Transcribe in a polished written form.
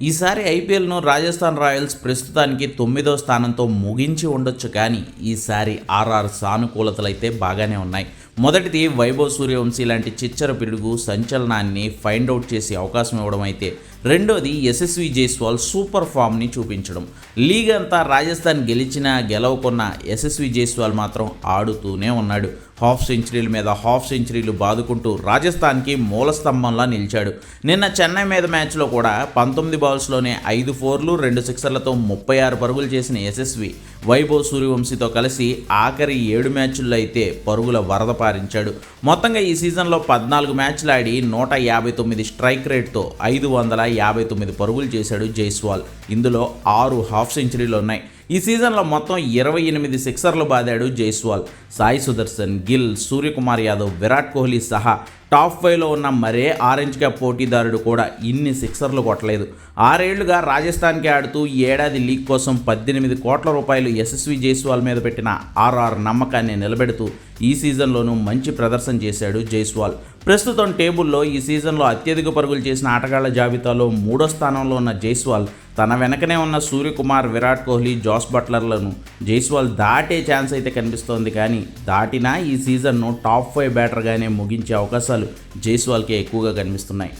ఈసారి ఐపీఎల్ను రాజస్థాన్ రాయల్స్ ప్రస్తుతానికి 9వ స్థానంతో ముగించి ఉండొచ్చు, కానీ ఈసారి ఆర్ఆర్ సానుకూలతలైతే బాగానే ఉన్నాయి. మొదటిది వైభవ్ సూర్యవంశీ లాంటి చిచ్చర పిడుగు సంచలనాన్ని ఫైండ్ అవుట్ చేసే అవకాశం ఇవ్వడం అయితే, రెండోది యశస్వి జైస్వాల్ సూపర్ ఫామ్ని చూపించడం. లీగ్ అంతా రాజస్థాన్ గెలిచినా గెలవకున్న యశస్వి జైస్వాల్ మాత్రం ఆడుతూనే ఉన్నాడు. హాఫ్ సెంచరీల మీద హాఫ్ సెంచరీలు బాదుకుంటూ రాజస్థాన్కి మూలస్తంభంలా నిలిచాడు. నిన్న చెన్నై మీద మ్యాచ్లో కూడా 19 బాల్స్లోనే 5 4లు 2 సిక్సర్లతో 36 పరుగులు చేసిన యశస్వి వైభవ్ సూర్యవంశీతో కలిసి ఆఖరి 7 మ్యాచ్ల్లో అయితే పరుగుల వరద పారించాడు. మొత్తంగా ఈ సీజన్లో 14 మ్యాచ్లు ఆడి 159 స్ట్రైక్ రేట్తో 559 పరుగులు చేశాడు జైస్వాల్. ఇందులో 6 హాఫ్ సెంచరీలు ఉన్నాయి. ఈ సీజన్లో మొత్తం 28 సిక్సర్లు బాదాడు జైస్వాల్. సాయి సుదర్శన్, గిల్, సూర్యకుమార్ యాదవ్, విరాట్ కోహ్లీ సహా టాప్ 5లో ఉన్న మరే ఆరెంజ్ క్యాప్ పోటీదారుడు కూడా ఇన్ని సిక్సర్లు కొట్టలేదు. 6 ఏళ్లుగా రాజస్థాన్కి ఆడుతూ ఈ ఏడాది లీగ్ కోసం 18 కోట్ల రూపాయలు యశస్వి జైస్వాల్ మీద పెట్టిన ఆర్ఆర్ నమ్మకాన్ని నిలబెడుతూ ఈ సీజన్లోనూ మంచి ప్రదర్శన చేశాడు జైస్వాల్. ప్రస్తుతం టేబుల్లో ఈ సీజన్లో అత్యధిక పరుగులు చేసిన ఆటగాళ్ల జాబితాలో 3వ స్థానంలో ఉన్న జైస్వాల్ తన వెనకనే ఉన్న సూర్యకుమార్, విరాట్ కోహ్లీ, జోస్ బట్లర్లను జైస్వాల్ దాటే ఛాన్స్ అయితే కనిపిస్తోంది. కానీ దాటినా ఈ సీజన్ను టాప్ 5 బ్యాటర్గానే ముగించే అవకాశాలు జైస్వాల్కే ఎక్కువగా కనిపిస్తున్నాయి.